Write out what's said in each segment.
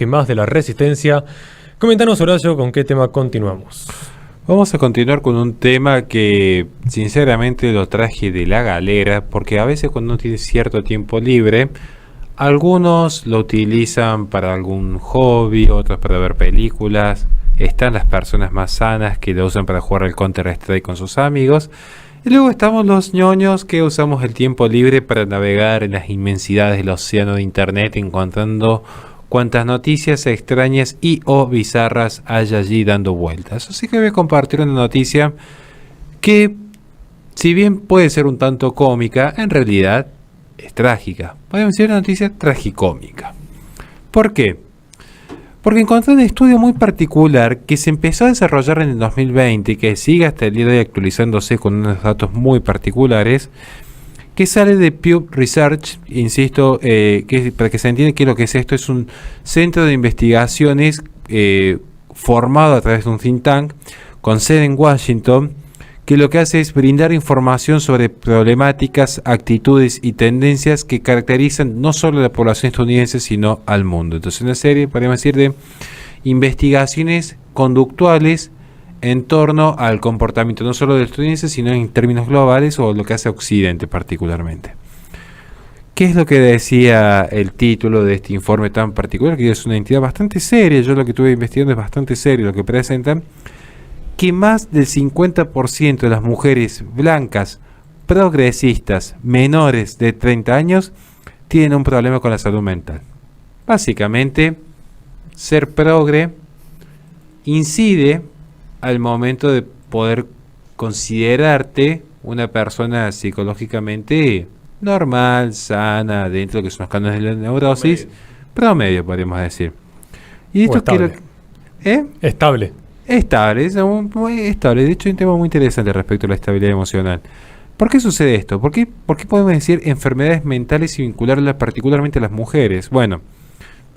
Y más de la resistencia. Comentanos, Horacio, con qué tema continuamos. Vamos a continuar con un tema que sinceramente lo traje de la galera, porque a veces cuando uno tiene cierto tiempo libre, algunos lo utilizan para algún hobby, otros para ver películas. Están las personas más sanas que lo usan para jugar al Counter-Strike con sus amigos. Y luego estamos los ñoños que usamos el tiempo libre para navegar en las inmensidades del océano de internet, encontrando cuantas noticias extrañas y o bizarras haya allí dando vueltas. Así que voy a compartir una noticia que, si bien puede ser un tanto cómica, en realidad es trágica. Podemos decir una noticia tragicómica. ¿Por qué? Porque encontré un estudio muy particular que se empezó a desarrollar en el 2020 y que sigue hasta el día de hoy actualizándose con unos datos muy particulares, que sale de Pew Research, insisto, para que se entienda qué es lo que es esto. Es un centro de investigaciones formado a través de un think tank con sede en Washington, que lo que hace es brindar información sobre problemáticas, actitudes y tendencias que caracterizan no solo a la población estadounidense, sino al mundo. Entonces, una serie, podríamos decir, de investigaciones conductuales en torno al comportamiento no solo del estadounidense, sino en términos globales o lo que hace Occidente particularmente. ¿Qué es lo que decía el título de este informe tan particular? Que es una entidad bastante seria. Yo lo que estuve investigando es bastante serio lo que presentan. Que más del 50% de las mujeres blancas, progresistas, menores de 30 años, tienen un problema con la salud mental. Básicamente, ser progre incide al momento de poder considerarte una persona psicológicamente normal, sana, dentro de lo que son los cánones de la neurosis, promedio podríamos decir. Y esto estable. Estable. Estable, es muy estable. De hecho, hay un tema muy interesante respecto a la estabilidad emocional. ¿Por qué sucede esto? ¿Por qué podemos decir enfermedades mentales y vincularlas particularmente a las mujeres? Bueno,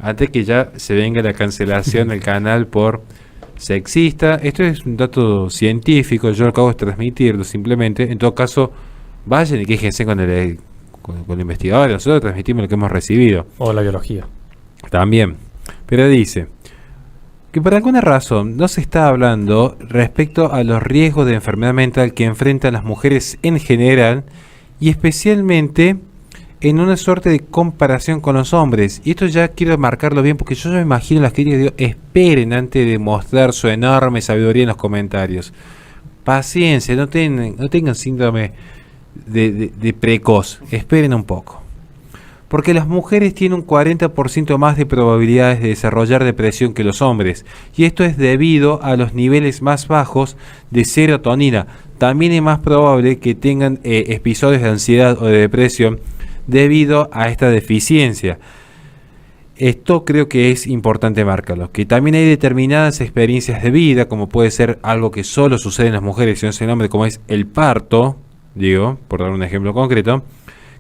antes que ya se venga la cancelación del canal por sexista, esto es un dato científico, yo lo que hago es transmitirlo simplemente. En todo caso, vayan y quéjense con el investigador, nosotros transmitimos lo que hemos recibido. O la biología. También. Pero dice que por alguna razón no se está hablando respecto a los riesgos de enfermedad mental que enfrentan las mujeres en general y especialmente en una suerte de comparación con los hombres. Y esto ya quiero marcarlo bien porque yo me imagino las críticas, digo, esperen antes de mostrar su enorme sabiduría en los comentarios. Paciencia, no tengan síndrome de precoz, esperen un poco. Porque las mujeres tienen un 40% más de probabilidades de desarrollar depresión que los hombres. Y esto es debido a los niveles más bajos de serotonina. También es más probable que tengan episodios de ansiedad o de depresión debido a esta deficiencia. Esto creo que es importante marcarlo. Que también hay determinadas experiencias de vida, como puede ser algo que solo sucede en las mujeres y no en el hombre, como es el parto, digo, por dar un ejemplo concreto,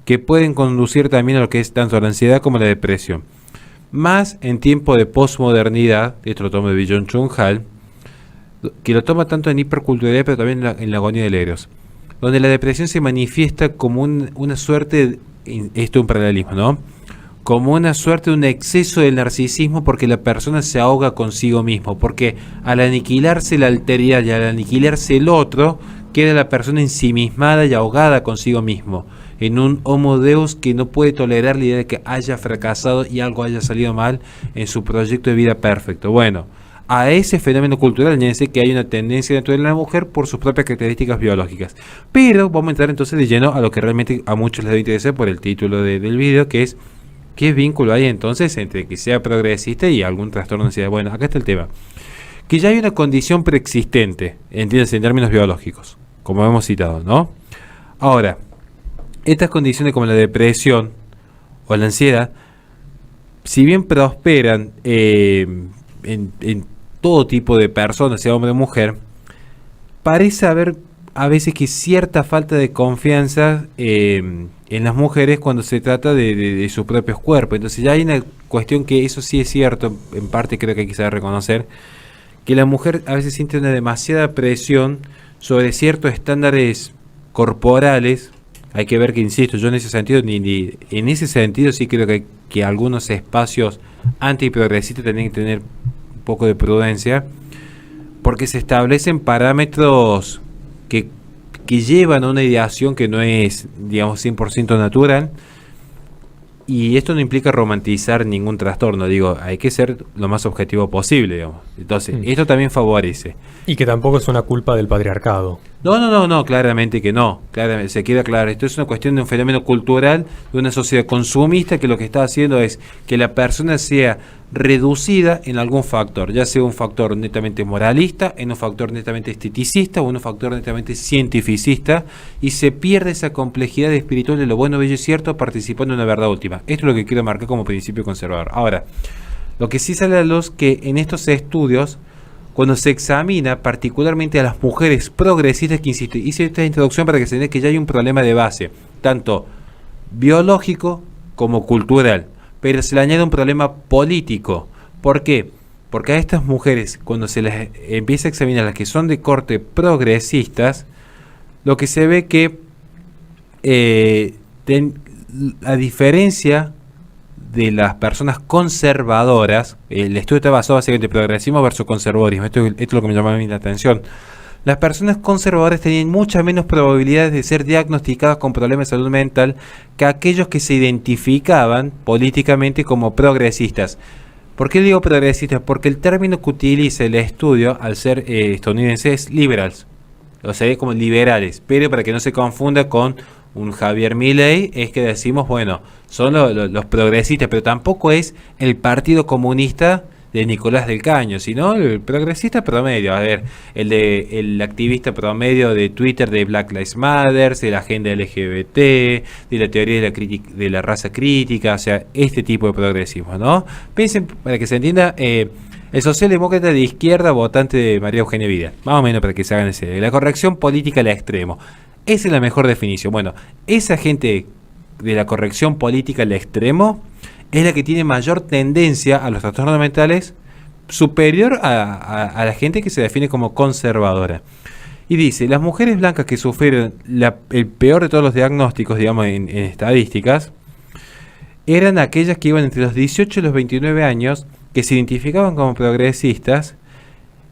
que pueden conducir también a lo que es tanto la ansiedad como la depresión. Más en tiempo de posmodernidad, esto lo toma de Byung-Chul Han, que lo toma tanto en hiperculturalidad, pero también en la agonía del Eros, donde la depresión se manifiesta como una suerte, esto es un paralelismo, ¿no? Como una suerte de un exceso del narcisismo, porque la persona se ahoga consigo mismo, porque al aniquilarse la alteridad y al aniquilarse el otro, queda la persona ensimismada y ahogada consigo mismo, en un homo deus que no puede tolerar la idea de que haya fracasado y algo haya salido mal en su proyecto de vida perfecto. Bueno, a ese fenómeno cultural añádese que hay una tendencia natural en la mujer por sus propias características biológicas. Pero vamos a entrar entonces de lleno a lo que realmente a muchos les debe interesar por el título del video, que es ¿qué vínculo hay entonces entre que sea progresista y algún trastorno de ansiedad? Bueno, acá está el tema. Que ya hay una condición preexistente, entiéndase, en términos biológicos, como hemos citado, ¿no? Ahora, estas condiciones como la depresión o la ansiedad, si bien prosperan en todo tipo de personas, sea hombre o mujer, parece haber a veces que cierta falta de confianza en las mujeres cuando se trata de sus propios cuerpos. Entonces ya hay una cuestión que eso sí es cierto, en parte creo que hay que saber reconocer, que la mujer a veces siente una demasiada presión sobre ciertos estándares corporales Hay que ver que, insisto, yo en ese sentido, en ese sentido sí creo que algunos espacios antiprogresistas tienen que tener un poco de prudencia, porque se establecen parámetros que llevan a una ideación que no es, digamos, 100% natural, y esto no implica romantizar ningún trastorno, digo, hay que ser lo más objetivo posible, digamos. Entonces, esto también favorece. Y que tampoco es una culpa del patriarcado. No, claramente que no. Claramente, se queda claro. Esto es una cuestión de un fenómeno cultural de una sociedad consumista que lo que está haciendo es que la persona sea reducida en algún factor, ya sea un factor netamente moralista, en un factor netamente esteticista o en un factor netamente cientificista, y se pierde esa complejidad espiritual de lo bueno, bello y cierto participando en una verdad última. Esto es lo que quiero marcar como principio conservador. Ahora, lo que sí sale a la luz que en estos estudios, cuando se examina particularmente a las mujeres progresistas, que insisto, hice esta introducción para que se entienda que ya hay un problema de base, tanto biológico como cultural, pero se le añade un problema político. ¿Por qué? Porque a estas mujeres, cuando se les empieza a examinar las que son de corte progresistas, lo que se ve que, a diferencia de las personas conservadoras, el estudio está basado básicamente en progresismo versus conservadorismo, esto es lo que me llamó a mí la atención. Las personas conservadoras tenían muchas menos probabilidades de ser diagnosticadas con problemas de salud mental que aquellos que se identificaban políticamente como progresistas. ¿Por qué digo progresistas? Porque el término que utiliza el estudio, al ser estadounidense, es liberals, o sea, como liberales, pero para que no se confunda con un Javier Milei, es que decimos, bueno, son los progresistas, pero tampoco es el Partido Comunista de Nicolás del Caño, sino el progresista promedio, a ver, el activista promedio de Twitter de Black Lives Matter, de la agenda LGBT, de la teoría de la raza crítica, o sea, este tipo de progresismo, ¿no? Piensen, para que se entienda, el socialdemócrata de izquierda votante de María Eugenia Vidal, más o menos para que se hagan ese, la corrección política al extremo. Esa es la mejor definición. Bueno, esa gente de la corrección política al extremo es la que tiene mayor tendencia a los trastornos mentales, superior a la gente que se define como conservadora. Y dice, las mujeres blancas que sufrieron el peor de todos los diagnósticos, digamos, en estadísticas, eran aquellas que iban entre los 18 y los 29 años, que se identificaban como progresistas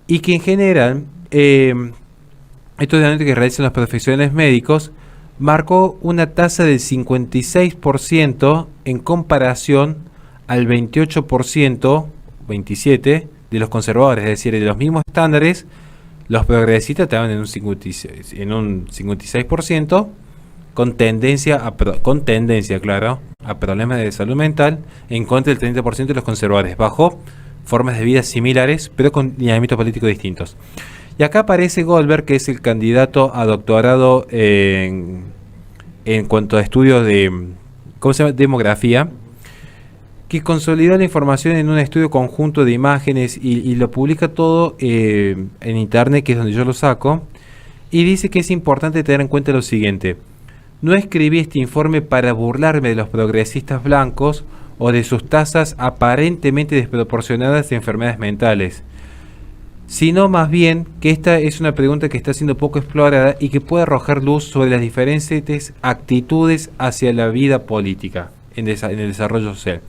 y que en general, estos diagnósticos que realizan los profesionales médicos, marcó una tasa del 56% en comparación al 28%, 27% de los conservadores, es decir, de los mismos estándares, los progresistas estaban en un 56%, con tendencia, claro, a problemas de salud mental, en contra del 30% de los conservadores, bajo formas de vida similares, pero con lineamientos políticos distintos. Y acá aparece Goldberg, que es el candidato a doctorado en cuanto a estudios de, ¿cómo se llama?, demografía, que consolidó la información en un estudio conjunto de imágenes y lo publica todo en internet, que es donde yo lo saco, y dice que es importante tener en cuenta lo siguiente: no escribí este informe para burlarme de los progresistas blancos o de sus tasas aparentemente desproporcionadas de enfermedades mentales, sino más bien que esta es una pregunta que está siendo poco explorada y que puede arrojar luz sobre las diferentes actitudes hacia la vida política en el desarrollo social.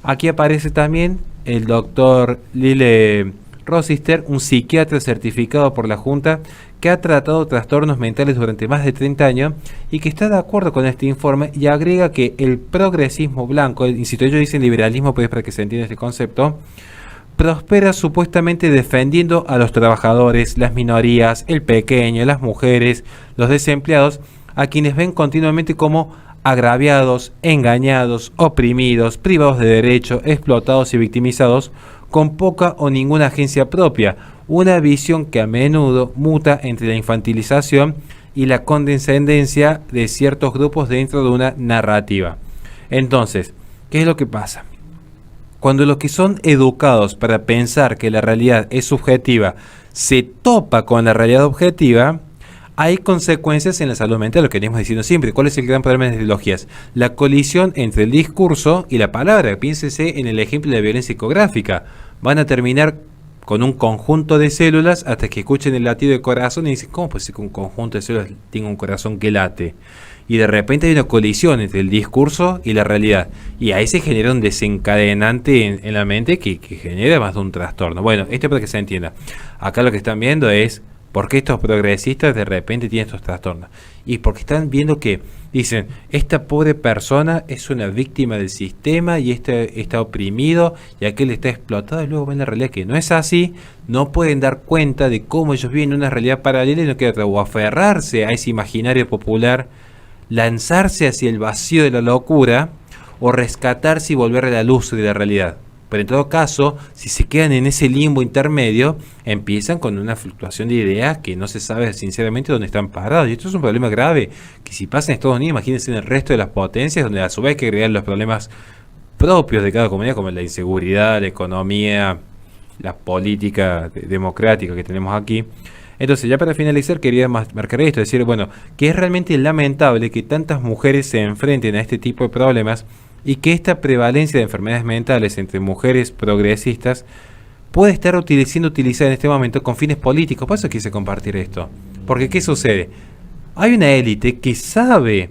Aquí aparece también el doctor Lyle Rosister, un psiquiatra certificado por la Junta que ha tratado trastornos mentales durante más de 30 años y que está de acuerdo con este informe, y agrega que el progresismo blanco, insisto, ellos dicen liberalismo, pues para que se entienda este concepto, prospera supuestamente defendiendo a los trabajadores, las minorías, el pequeño, las mujeres, los desempleados, a quienes ven continuamente como agraviados, engañados, oprimidos, privados de derecho, explotados y victimizados, con poca o ninguna agencia propia, una visión que a menudo muta entre la infantilización y la condescendencia de ciertos grupos dentro de una narrativa. Entonces, ¿qué es lo que pasa? Cuando los que son educados para pensar que la realidad es subjetiva se topa con la realidad objetiva, hay consecuencias en la salud mental, lo que venimos diciendo siempre. ¿Cuál es el gran problema de las ideologías? La colisión entre el discurso y la palabra. Piénsese en el ejemplo de la violencia psicográfica. Van a terminar con un conjunto de células hasta que escuchen el latido del corazón y dicen, ¿cómo puede ser que un conjunto de células tenga un corazón que late? y de repente hay una colisión entre el discurso y la realidad. Y ahí se genera un desencadenante en la mente que genera más de un trastorno. Bueno, esto es para que se entienda. Acá lo que están viendo es por qué estos progresistas de repente tienen estos trastornos. Y porque están viendo que dicen, esta pobre persona es una víctima del sistema y este está oprimido y aquel está explotado, y luego ven la realidad que no es así, no pueden dar cuenta de cómo ellos viven una realidad paralela y no queda otra, o aferrarse a ese imaginario popular, lanzarse hacia el vacío de la locura, o rescatarse y volver a la luz de la realidad. Pero en todo caso, si se quedan en ese limbo intermedio, empiezan con una fluctuación de ideas que no se sabe sinceramente dónde están parados. Y esto es un problema grave, que si pasa en Estados Unidos, imagínense en el resto de las potencias, donde a su vez hay que agregar los problemas propios de cada comunidad, como la inseguridad, la economía, la política democrática que tenemos aquí. Entonces, ya para finalizar, quería marcar esto, decir, bueno, que es realmente lamentable que tantas mujeres se enfrenten a este tipo de problemas y que esta prevalencia de enfermedades mentales entre mujeres progresistas puede estar siendo utilizada en este momento con fines políticos. Por eso quise compartir esto. Porque, ¿qué sucede? Hay una élite que sabe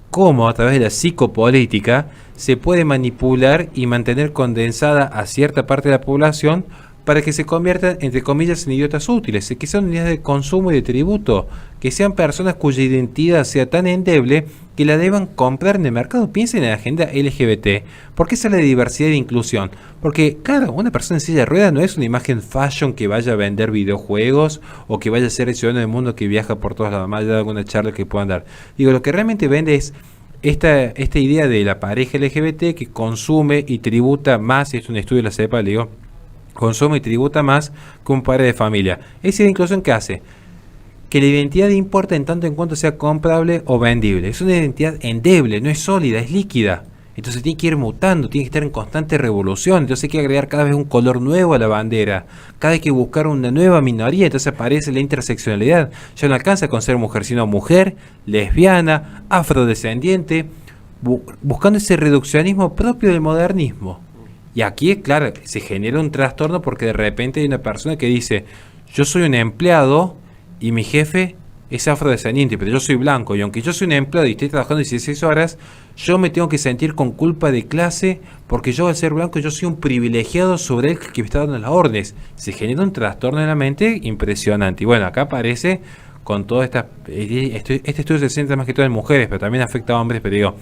cómo a través de la psicopolítica se puede manipular y mantener condensada a cierta parte de la población para que se conviertan, entre comillas, en idiotas útiles, que sean unidades de consumo y de tributo, que sean personas cuya identidad sea tan endeble que la deban comprar en el mercado. Piensen en la agenda LGBT. ¿Por qué sale de diversidad e inclusión? Porque, claro, una persona en silla de ruedas no es una imagen fashion que vaya a vender videojuegos o que vaya a ser el ciudadano del mundo que viaja por todos lados, más allá de alguna charla que puedan dar. Digo, lo que realmente vende es esta idea de la pareja LGBT que consume y tributa más, y es un estudio de la CEPA, le digo, consume y tributa más que un padre de familia. Esa inclusión que hace que la identidad importa en tanto en cuanto sea comprable o vendible. Es una identidad endeble, no es sólida, es líquida. Entonces tiene que ir mutando, tiene que estar en constante revolución. Entonces hay que agregar cada vez un color nuevo a la bandera. Cada vez hay que buscar una nueva minoría. Entonces aparece la interseccionalidad. Ya no alcanza con ser mujer, sino mujer, lesbiana, afrodescendiente, buscando ese reduccionismo propio del modernismo. Y aquí, claro, se genera un trastorno porque de repente hay una persona que dice, yo soy un empleado y mi jefe es afrodescendiente, pero yo soy blanco, y aunque yo soy un empleado y estoy trabajando 16 horas, yo me tengo que sentir con culpa de clase porque yo al ser blanco yo soy un privilegiado sobre él que me está dando las órdenes. Se genera un trastorno en la mente impresionante. Y bueno, acá aparece con toda esta... Este estudio se centra más que todo en mujeres, pero también afecta a hombres, pero digo...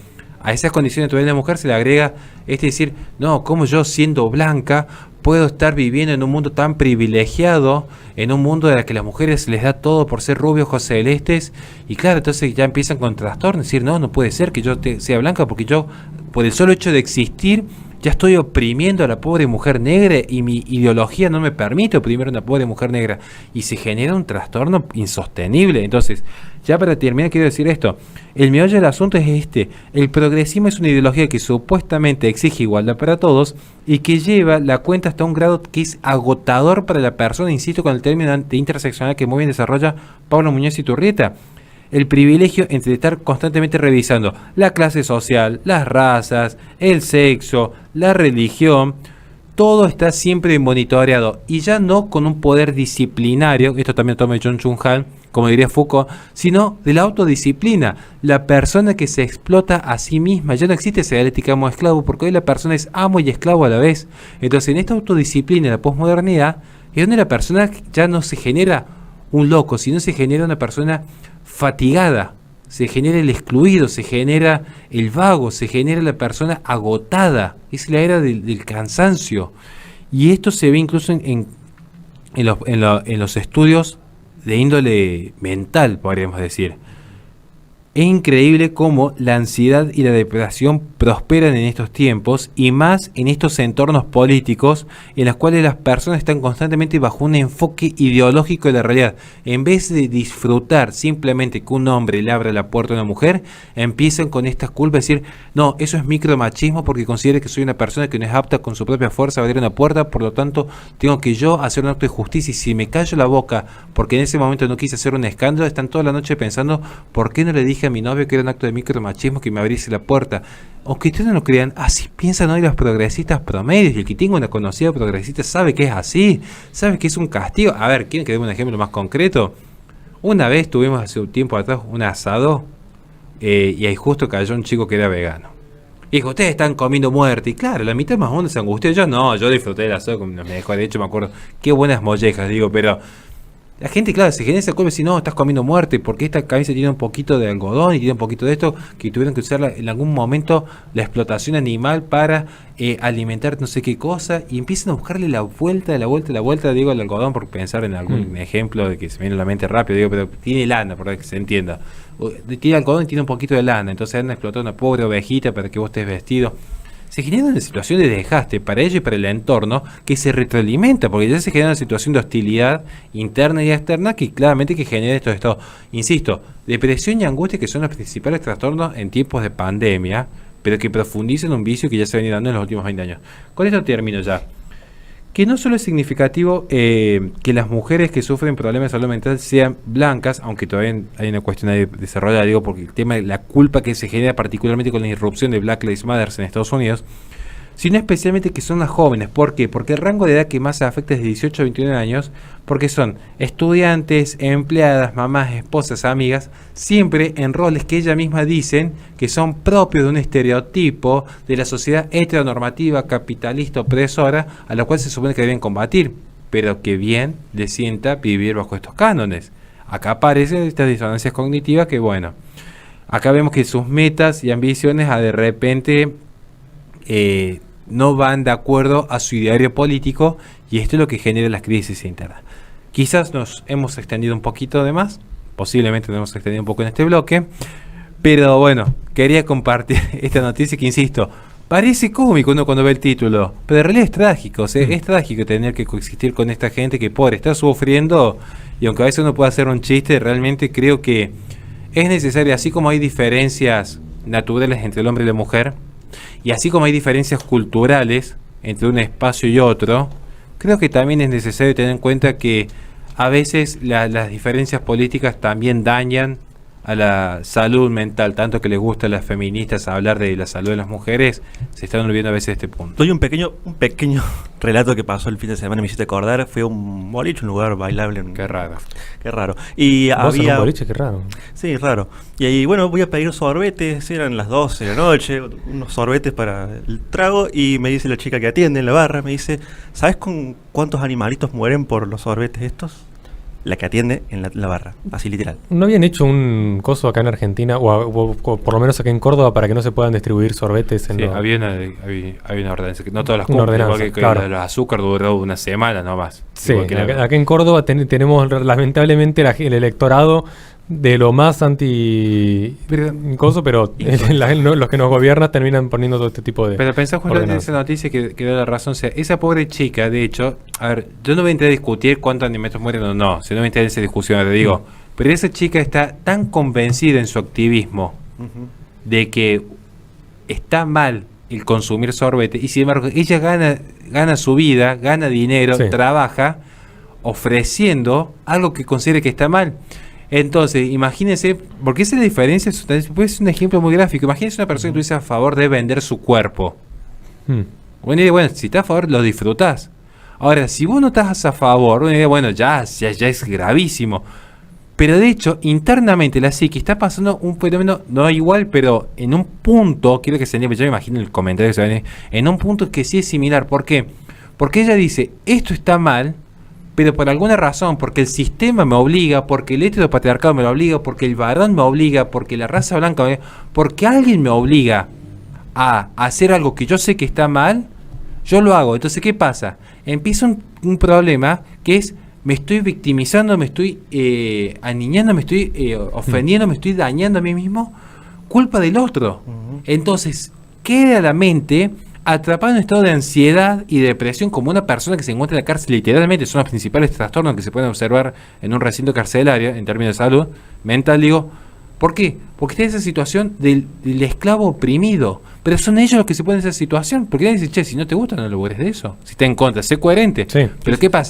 A esas condiciones de la mujer se le agrega decir, no, como yo siendo blanca puedo estar viviendo en un mundo tan privilegiado, en un mundo en el que las mujeres les da todo por ser rubios, ojos celestes, y claro, entonces ya empiezan con trastornos, decir, no puede ser que yo sea blanca porque yo, por el solo hecho de existir, ya estoy oprimiendo a la pobre mujer negra y mi ideología no me permite oprimir a una pobre mujer negra, y se genera un trastorno insostenible. Entonces, ya para terminar quiero decir esto, el meollo del asunto es el progresismo es una ideología que supuestamente exige igualdad para todos y que lleva la cuenta hasta un grado que es agotador para la persona, insisto con el término de interseccional que muy bien desarrolla Pablo Muñoz Iturrieta. El privilegio entre estar constantemente revisando la clase social, las razas, el sexo, la religión, todo está siempre monitoreado y ya no con un poder disciplinario, esto también toma John Chung Han, como diría Foucault, sino de la autodisciplina, la persona que se explota a sí misma. Ya no existe esa dialéctica amo-esclavo porque hoy la persona es amo y esclavo a la vez. Entonces en esta autodisciplina de la posmodernidad es donde la persona ya no se genera un loco, sino se genera una persona fatigada, se genera el excluido, se genera el vago, se genera la persona agotada. Es la era del cansancio. Y esto se ve incluso en los estudios de índole mental, podríamos decir. Es increíble cómo la ansiedad y la depresión prosperan en estos tiempos y más en estos entornos políticos en los cuales las personas están constantemente bajo un enfoque ideológico de la realidad. En vez de disfrutar simplemente que un hombre le abra la puerta a una mujer, empiezan con estas culpas, decir, no, eso es micromachismo porque considera que soy una persona que no es apta con su propia fuerza a abrir una puerta, por lo tanto tengo que yo hacer un acto de justicia y si me callo la boca porque en ese momento no quise hacer un escándalo, están toda la noche pensando, ¿por qué no le dije a mi novio que era un acto de micromachismo que me abriese la puerta? Aunque ustedes no lo crean, así piensan hoy los progresistas promedios, y el que tenga una conocida progresista sabe que es así, sabe que es un castigo. A ver, ¿quieren que dé un ejemplo más concreto? Una vez tuvimos hace un tiempo atrás un asado, y ahí justo cayó un chico que era vegano. Y dijo, ustedes están comiendo muerte. Y claro, la mitad más o menos se angustió. Yo no, yo disfruté del asado como me dejó. De hecho, me acuerdo, qué buenas mollejas, digo, pero la gente, claro, se genera esa culpa y dice, no, estás comiendo muerte, porque esta cabeza tiene un poquito de algodón y tiene un poquito de esto, que tuvieron que usar en algún momento la explotación animal para alimentar no sé qué cosa, y empiezan a buscarle la vuelta, digo, al algodón, por pensar en algún ejemplo de que se me viene a la mente rápido, digo, pero tiene lana, para que se entienda. Tiene algodón y tiene un poquito de lana, entonces han explotado una pobre ovejita para que vos estés vestido. Se genera una situación de desgaste para ellos y para el entorno que se retroalimenta, porque ya se genera una situación de hostilidad interna y externa que claramente que genera estos estados. Insisto, depresión y angustia, que son los principales trastornos en tiempos de pandemia, pero que profundizan un vicio que ya se ha venido dando en los últimos 20 años. Con esto termino ya. Que no solo es significativo que las mujeres que sufren problemas de salud mental sean blancas, aunque todavía hay una cuestión de desarrollo, digo, porque el tema de la culpa que se genera particularmente con la irrupción de Black Lives Matter en Estados Unidos, sino especialmente que son las jóvenes. ¿Por qué? Porque el rango de edad que más se afecta es de 18 a 21 años, porque son estudiantes, empleadas, mamás, esposas, amigas, siempre en roles que ellas mismas dicen que son propios de un estereotipo de la sociedad heteronormativa, capitalista, opresora, a la cual se supone que deben combatir, pero que bien les sienta vivir bajo estos cánones. Acá aparecen estas disonancias cognitivas que, bueno, acá vemos que sus metas y ambiciones de repente no van de acuerdo a su ideario político, y esto es lo que genera las crisis internas. Quizás nos hemos extendido un poquito de más, posiblemente nos hemos extendido un poco en este bloque, pero bueno, quería compartir esta noticia que, insisto, parece cómico uno cuando ve el título, pero en realidad es trágico. O sea, es trágico tener que coexistir con esta gente que pobre está sufriendo, y aunque a veces uno pueda hacer un chiste, realmente creo que es necesario, así como hay diferencias naturales entre el hombre y la mujer, y así como hay diferencias culturales entre un espacio y otro, creo que también es necesario tener en cuenta que a veces las diferencias políticas también dañan a la salud mental, tanto que les gusta a las feministas hablar de la salud de las mujeres, se están olvidando a veces este punto. Doy un pequeño relato que pasó el fin de semana, me hiciste acordar. Fue un boliche, un lugar bailable. Qué raro. Qué raro. Y ¿Vos había... un boliche? Qué raro. Sí, raro. Y ahí, bueno, voy a pedir sorbetes, eran las 12 de la noche, unos sorbetes para el trago, y me dice la chica que atiende en la barra, me dice, ¿sabes con cuántos animalitos mueren por los sorbetes estos? La que atiende en la barra, así literal. ¿No habían hecho un coso acá en Argentina, o por lo menos acá en Córdoba, para que no se puedan distribuir sorbetes? Sí, había una ordenanza, que no todas las cumplen, porque claro. Los azúcar duró una semana nomás. Sí, acá en Córdoba tenemos lamentablemente el electorado de lo más anti-coso, pero los que nos gobiernan terminan poniendo todo este tipo de... Pero pensá justo en esa noticia que da la razón. O sea, esa pobre chica, de hecho, a ver, yo no voy a entrar a discutir cuántos animales mueren o no, si no voy a entrar en esa discusión, te digo, pero esa chica está tan convencida en su activismo de que está mal el consumir sorbete, y sin embargo ella gana su vida, gana dinero, trabaja ofreciendo algo que considere que está mal. Entonces, imagínense, porque esa es la diferencia, puede ser un ejemplo muy gráfico. Imagínense una persona que tú dices a favor de vender su cuerpo. Bueno, si estás a favor, lo disfrutás. Ahora, si vos no estás a favor, bueno, ya es gravísimo. Pero de hecho, internamente la psique está pasando un fenómeno, no igual, pero en un punto, quiero que se entienda, yo me imagino el comentario que se viene, en un punto que sí es similar. ¿Por qué? Porque ella dice, esto está mal, pero por alguna razón, porque el sistema me obliga, porque el heteropatriarcado me lo obliga, porque el varón me obliga, porque la raza blanca me obliga, porque alguien me obliga a hacer algo que yo sé que está mal, yo lo hago. Entonces, ¿qué pasa? Empieza un problema que es, me estoy victimizando, me estoy aniñando, me estoy ofendiendo, me estoy dañando a mí mismo, culpa del otro. Entonces, queda la mente atrapado en un estado de ansiedad y depresión, como una persona que se encuentra en la cárcel. Literalmente son los principales trastornos que se pueden observar en un recinto carcelario en términos de salud mental, digo. ¿Por qué? Porque está en esa situación del esclavo oprimido, pero son ellos los que se ponen en esa situación, porque nadie dice, che, si no te gusta no lo eres de eso, si está en contra, sé coherente. Pero ¿qué pasa?